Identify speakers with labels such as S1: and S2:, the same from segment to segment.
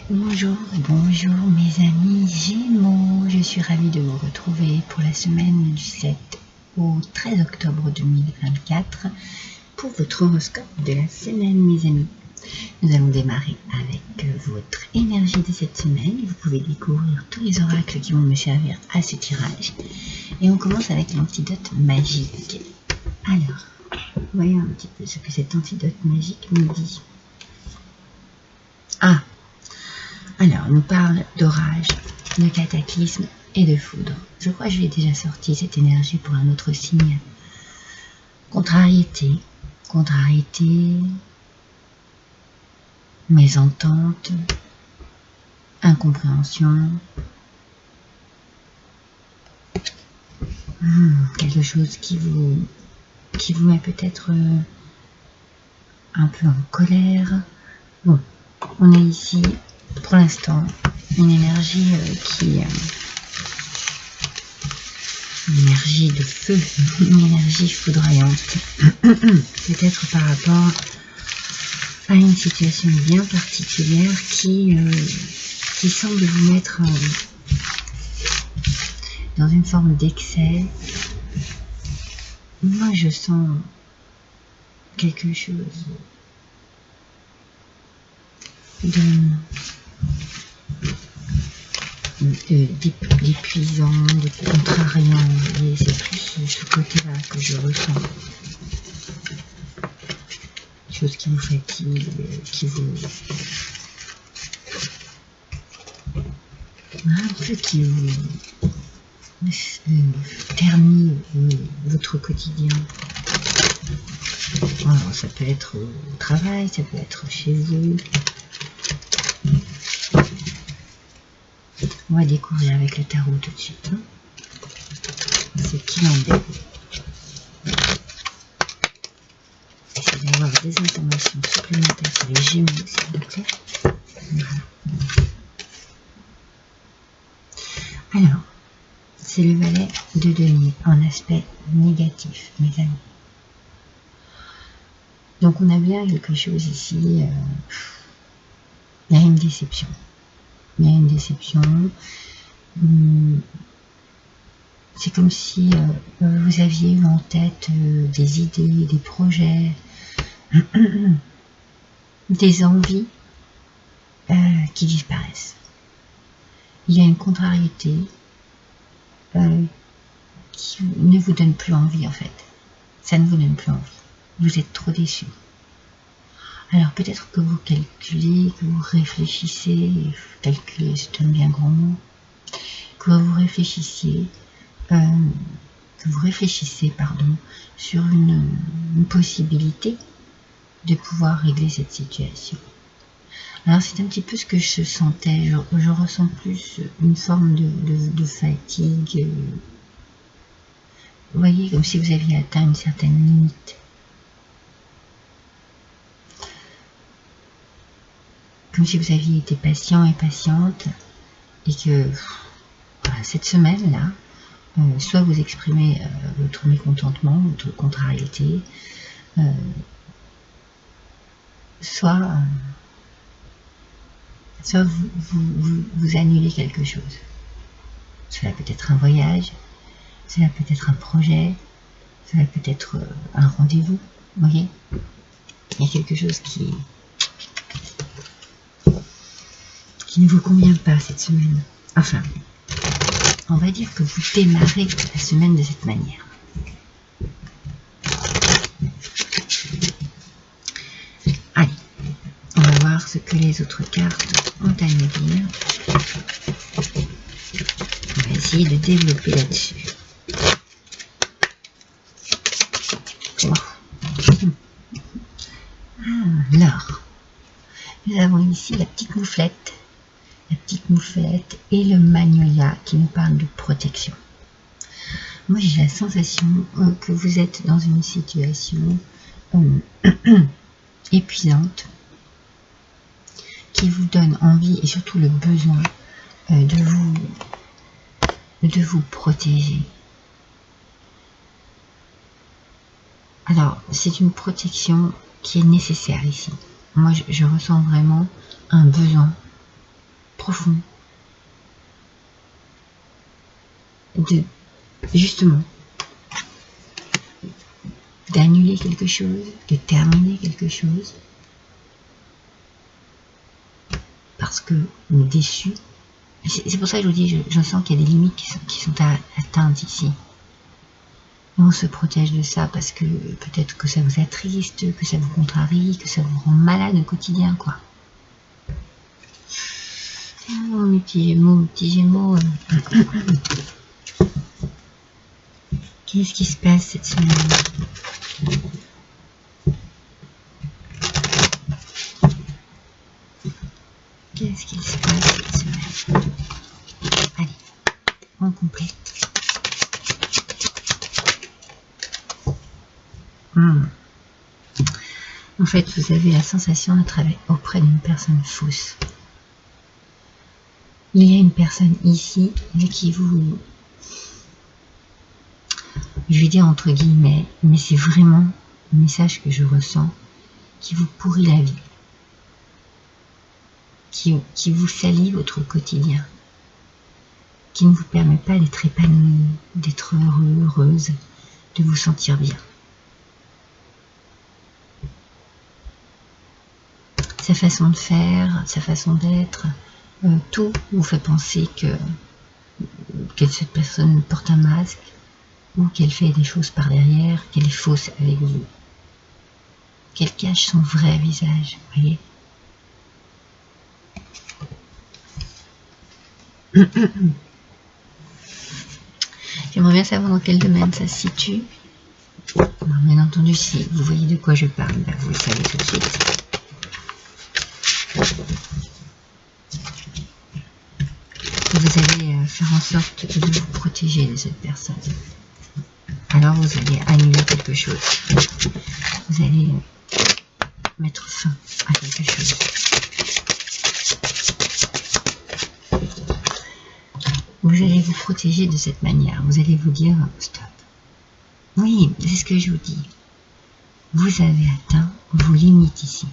S1: Bonjour, bonjour mes amis Gémeaux, je suis ravie de vous retrouver pour la semaine du 7 au 13 octobre 2024 pour votre horoscope de la semaine mes amis. Nous allons démarrer avec votre énergie de cette semaine. Vous pouvez découvrir tous les oracles qui vont me servir à ce tirage. Et on commence avec l'antidote magique. Alors, voyons un petit peu ce que cet antidote magique nous dit. Ah! Alors, on nous parle d'orage, de cataclysme et de foudre. Je crois que je l'ai déjà sorti, cette énergie, pour un autre signe. Contrariété, mésentente, incompréhension. Quelque chose qui vous met peut-être un peu en colère. Bon, on est ici, pour l'instant, une énergie une énergie de feu, une énergie foudroyante, peut-être par rapport à une situation bien particulière qui semble vous mettre dans une forme d'excès. Moi je sens quelque chose d'épuisant, de contrariant, et c'est plus ce côté-là que je ressens. Quelque chose qui vous fatigue, qui vous ternit votre quotidien. Alors, ça peut être au travail, ça peut être chez vous. On va découvrir avec le tarot tout de suite. Ce qu'il en est. Essayez d'avoir des informations supplémentaires sur les Gémeaux, s'il vous plaît. Voilà. Alors, c'est le valet de denier en aspect négatif, mes amis. Donc on a bien quelque chose ici. Il y a une déception. C'est comme si vous aviez eu en tête des idées, des projets, des envies qui disparaissent. Il y a une contrariété qui ne vous donne plus envie en fait. Ça ne vous donne plus envie. Vous êtes trop déçu. Alors peut-être que vous calculez, que vous réfléchissez, calculer c'est un bien grand mot, que vous réfléchissez sur une possibilité de pouvoir régler cette situation. Alors c'est un petit peu ce que je sentais, je ressens plus une forme de fatigue, vous voyez, comme si vous aviez atteint une certaine limite. Comme si vous aviez été patient et patiente, et que voilà, cette semaine-là, soit vous exprimez votre mécontentement, votre contrariété, soit vous annulez quelque chose. Cela peut être un voyage, cela peut être un projet, cela peut être un rendez-vous, vous voyez. Il y a quelque chose qui ne vous convient pas cette semaine. Enfin, on va dire que vous démarrez la semaine de cette manière. Allez, on va voir ce que les autres cartes ont à nous dire. On va essayer de développer là-dessus. Alors, nous avons ici la petite mouflette et le magnolia qui nous parle de protection. Moi j'ai la sensation que vous êtes dans une situation épuisante qui vous donne envie et surtout le besoin de vous protéger. Alors c'est une protection qui est nécessaire ici. Moi je ressens vraiment un besoin profond de, justement, d'annuler quelque chose, de terminer quelque chose, parce que on est déçu. C'est pour ça que je vous dis, je sens qu'il y a des limites qui sont atteintes ici. Et on se protège de ça parce que peut-être que ça vous attriste, que ça vous contrarie, que ça vous rend malade au quotidien, quoi. Oh, mes petits Gémeaux. Qu'est-ce qui se passe cette semaine? Qu'est-ce qui se passe cette semaine? Allez, on complète. En fait, vous avez la sensation d'être auprès d'une personne fausse. Il y a une personne ici qui vous... Je vais dire entre guillemets, mais c'est vraiment le message que je ressens, qui vous pourrit la vie. Qui vous salit votre quotidien. Qui ne vous permet pas d'être épanoui, d'être heureux, heureuse, de vous sentir bien. Sa façon de faire, sa façon d'être, tout vous fait penser que cette personne porte un masque ou qu'elle fait des choses par derrière, qu'elle est fausse avec vous, qu'elle cache son vrai visage, voyez. J'aimerais bien savoir dans quel domaine ça se situe. Alors, bien entendu, si vous voyez de quoi je parle, ben vous le savez tout de suite. Vous allez faire en sorte de vous protéger de cette personne. Alors vous allez annuler quelque chose. Vous allez mettre fin à quelque chose. Vous allez vous protéger de cette manière. Vous allez vous dire stop. Oui, c'est ce que je vous dis. Vous avez atteint vos limites ici.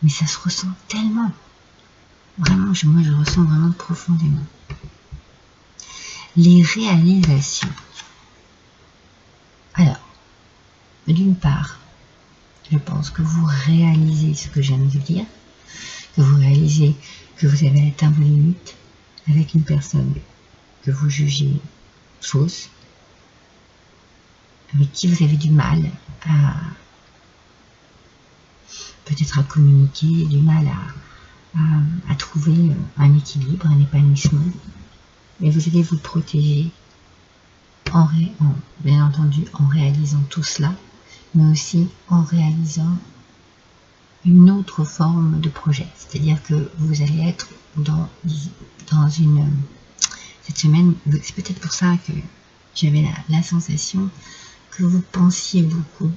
S1: Mais ça se ressent tellement. Vraiment, moi je ressens vraiment profondément. Les réalisations. Alors, d'une part, je pense que vous réalisez ce que je viens de vous dire, que vous réalisez que vous avez atteint vos limites avec une personne que vous jugez fausse, avec qui vous avez du mal à peut-être à communiquer, du mal à trouver un équilibre, un épanouissement. Mais vous allez vous protéger bien entendu en réalisant tout cela, mais aussi en réalisant une autre forme de projet. C'est-à-dire que vous allez être dans une... Cette semaine, c'est peut-être pour ça que j'avais la sensation que vous pensiez beaucoup.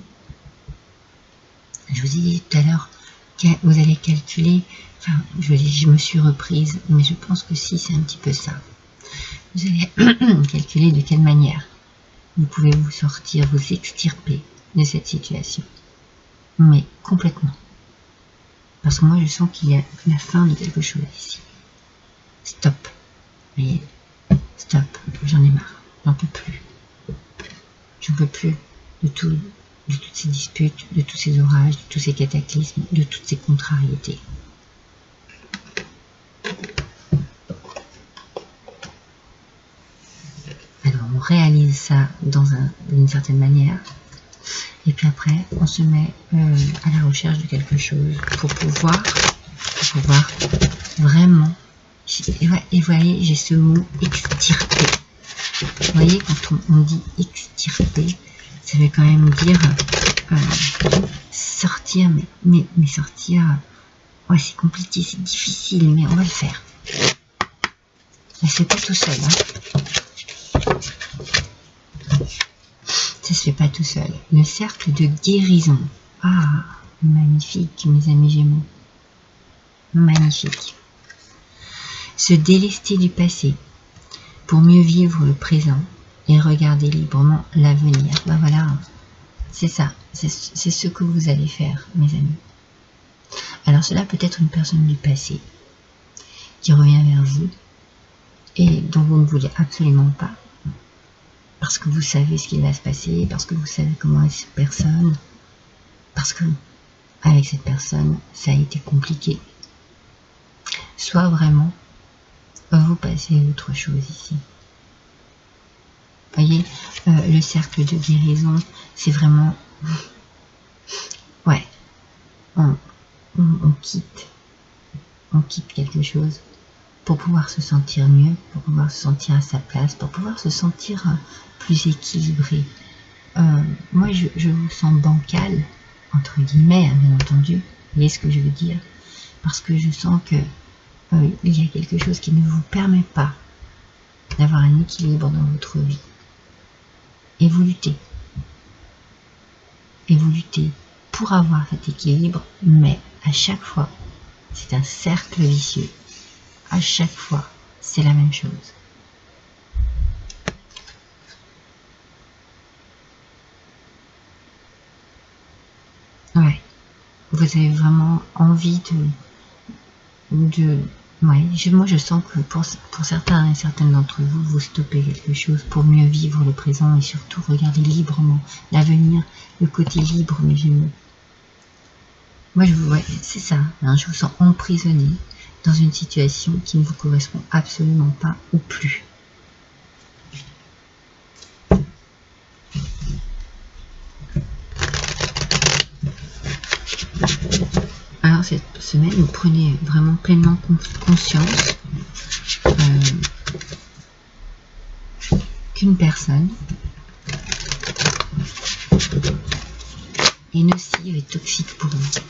S1: Je vous ai dit tout à l'heure que vous allez calculer, enfin, je me suis reprise, mais je pense que si, c'est un petit peu ça. Vous allez calculer de quelle manière vous pouvez vous sortir, vous extirper de cette situation. Mais complètement. Parce que moi, je sens qu'il y a la fin de quelque chose ici. Stop. Vous voyez? Stop. J'en ai marre. J'en peux plus. J'en peux plus de toutes ces disputes, de tous ces orages, de tous ces cataclysmes, de toutes ces contrariétés. Alors, on réalise ça d'une certaine manière. Et puis après, on se met à la recherche de quelque chose pour pouvoir vraiment... Et vous voyez, j'ai ce mot extirper. Vous voyez, quand on dit extirper, ça veut quand même dire sortir, mais sortir... Ouais, c'est compliqué, c'est difficile, mais on va le faire. Ça se fait pas tout seul, hein. Ça se fait pas tout seul. Le cercle de guérison. Ah, magnifique, mes amis Gémeaux. Magnifique. Se délester du passé pour mieux vivre le présent et regarder librement l'avenir. Ben voilà, c'est ça. C'est ce que vous allez faire, mes amis. Alors cela peut être une personne du passé qui revient vers vous et dont vous ne voulez absolument pas, parce que vous savez ce qui va se passer, parce que vous savez comment est cette personne, parce que avec cette personne, ça a été compliqué. Soit vraiment, vous passez à autre chose ici. Vous voyez, le cercle de guérison, c'est vraiment... Ouais, on quitte quelque chose pour pouvoir se sentir mieux, pour pouvoir se sentir à sa place, pour pouvoir se sentir plus équilibré. Moi, je vous sens bancal, entre guillemets, hein, bien entendu. Vous voyez ce que je veux dire? Parce que je sens que il y a quelque chose qui ne vous permet pas d'avoir un équilibre dans votre vie. Et vous luttez. Et vous luttez pour avoir cet équilibre, mais à chaque fois, c'est un cercle vicieux. À chaque fois, c'est la même chose. Ouais, vous avez vraiment envie ouais, moi je sens que pour certains et certaines d'entre vous, vous stoppez quelque chose pour mieux vivre le présent et surtout regarder librement l'avenir, le côté libre, mes Gémeaux. Moi, ouais, c'est ça, hein, je vous sens emprisonné dans une situation qui ne vous correspond absolument pas ou plus. Alors cette semaine, vous prenez vraiment pleinement conscience qu'une personne est nocive et toxique pour vous.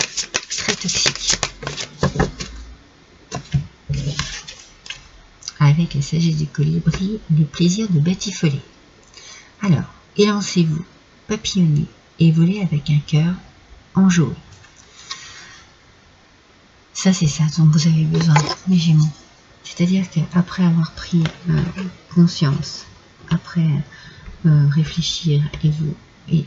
S1: Très toxique. Avec la sagesse du colibri, le plaisir de batifoler. Alors, élancez-vous, papillonnez et volez avec un cœur enjoué. Ça, c'est ça dont vous avez besoin, mes Gémeaux. C'est-à-dire qu'après avoir pris conscience, après réfléchir et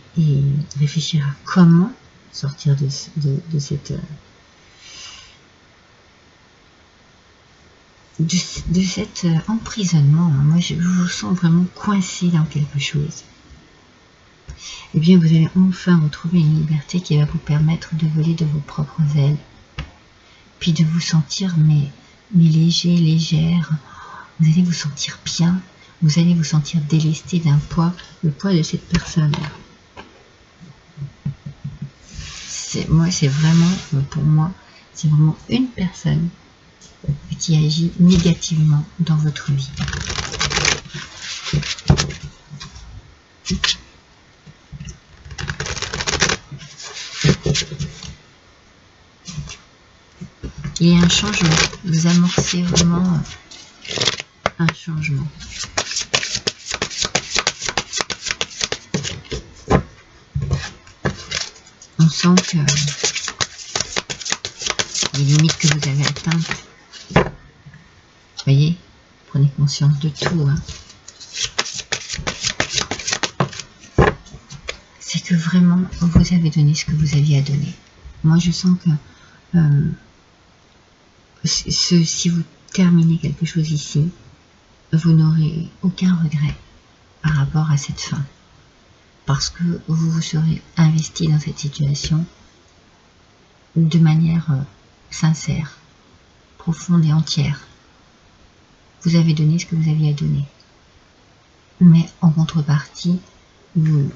S1: réfléchir à comment sortir de cet emprisonnement, moi je vous sens vraiment coincé dans quelque chose. Eh bien, vous allez enfin retrouver une liberté qui va vous permettre de voler de vos propres ailes, puis de vous sentir mais léger, légère. Vous allez vous sentir bien, vous allez vous sentir délesté d'un poids, le poids de cette personne. Moi, c'est vraiment, pour moi, c'est vraiment une personne qui agit négativement dans votre vie. Il y a un changement, vous amorcez vraiment un changement. On sent que les limites que vous avez atteintes, voyez, prenez conscience de tout. Hein. C'est que vraiment, vous avez donné ce que vous aviez à donner. Moi, je sens que si vous terminez quelque chose ici, vous n'aurez aucun regret par rapport à cette fin. Parce que vous vous serez investi dans cette situation de manière sincère, profonde et entière. Vous avez donné ce que vous aviez à donner. Mais en contrepartie, vous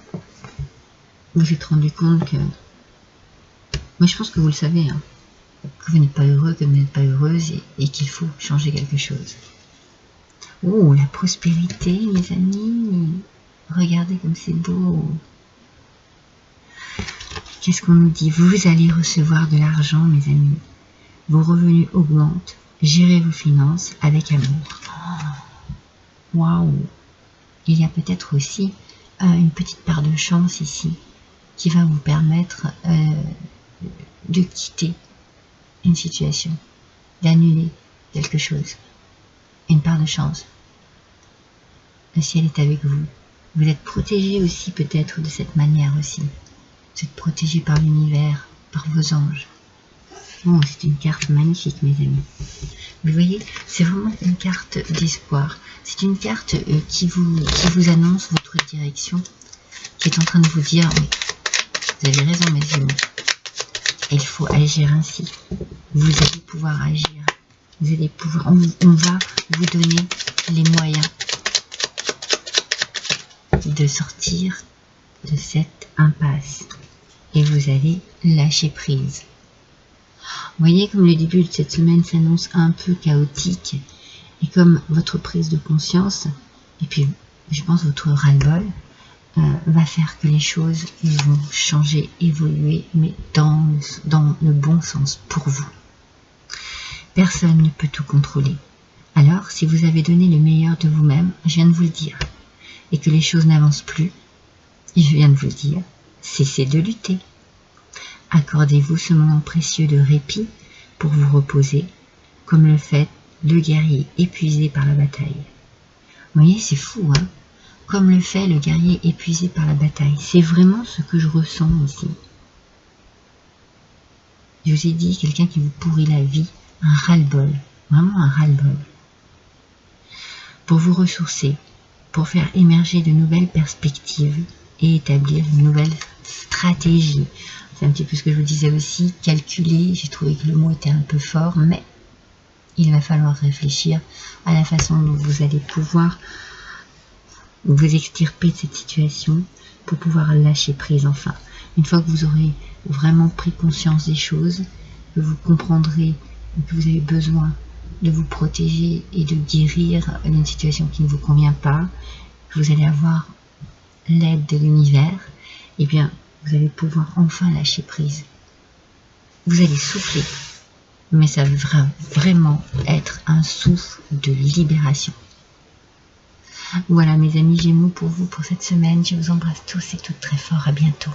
S1: vous êtes rendu compte que... Moi, je pense que vous le savez, hein, que vous n'êtes pas heureux, que vous n'êtes pas heureuse et qu'il faut changer quelque chose. Oh, la prospérité, mes amis. Regardez comme c'est beau. Qu'est-ce qu'on nous dit? Vous allez recevoir de l'argent, mes amis. Vos revenus augmentent. Gérez vos finances avec amour. Waouh! Il y a peut-être aussi une petite part de chance ici qui va vous permettre de quitter une situation, d'annuler quelque chose. Une part de chance. Le ciel est avec vous. Vous êtes protégé aussi peut-être de cette manière aussi. Vous êtes protégé par l'univers, par vos anges. Oh, c'est une carte magnifique, mes amis. Vous voyez, c'est vraiment une carte d'espoir. C'est une carte qui vous annonce votre direction, qui est en train de vous dire, oui, vous avez raison, mes amis. Il faut agir ainsi. Vous allez pouvoir agir. Vous allez pouvoir, on va vous donner les moyens de sortir de cette impasse. Et vous allez lâcher prise. Vous voyez comme le début de cette semaine s'annonce un peu chaotique. Et comme votre prise de conscience, et puis je pense votre ras-le-bol, va faire que les choses vont changer, évoluer, mais dans le bon sens pour vous. Personne ne peut tout contrôler. Alors, si vous avez donné le meilleur de vous-même, je viens de vous le dire, et que les choses n'avancent plus, je viens de vous le dire, cessez de lutter. Accordez-vous ce moment précieux de répit pour vous reposer, comme le fait le guerrier épuisé par la bataille. Vous voyez, c'est fou, hein? Comme le fait le guerrier épuisé par la bataille. C'est vraiment ce que je ressens ici. Je vous ai dit, quelqu'un qui vous pourrit la vie, un ras-le-bol, vraiment un ras-le-bol. Pour vous ressourcer, pour faire émerger de nouvelles perspectives et établir une nouvelle stratégie. C'est un petit peu ce que je vous disais aussi, calculer, j'ai trouvé que le mot était un peu fort, mais il va falloir réfléchir à la façon dont vous allez pouvoir vous extirper de cette situation pour pouvoir lâcher prise enfin. Une fois que vous aurez vraiment pris conscience des choses, que vous comprendrez que vous avez besoin de vous protéger et de guérir d'une situation qui ne vous convient pas, que vous allez avoir l'aide de l'univers, et bien vous allez pouvoir enfin lâcher prise. Vous allez souffler, mais ça va vraiment être un souffle de libération. Voilà mes amis Gémeaux pour vous pour cette semaine. Je vous embrasse tous et toutes très fort. À bientôt.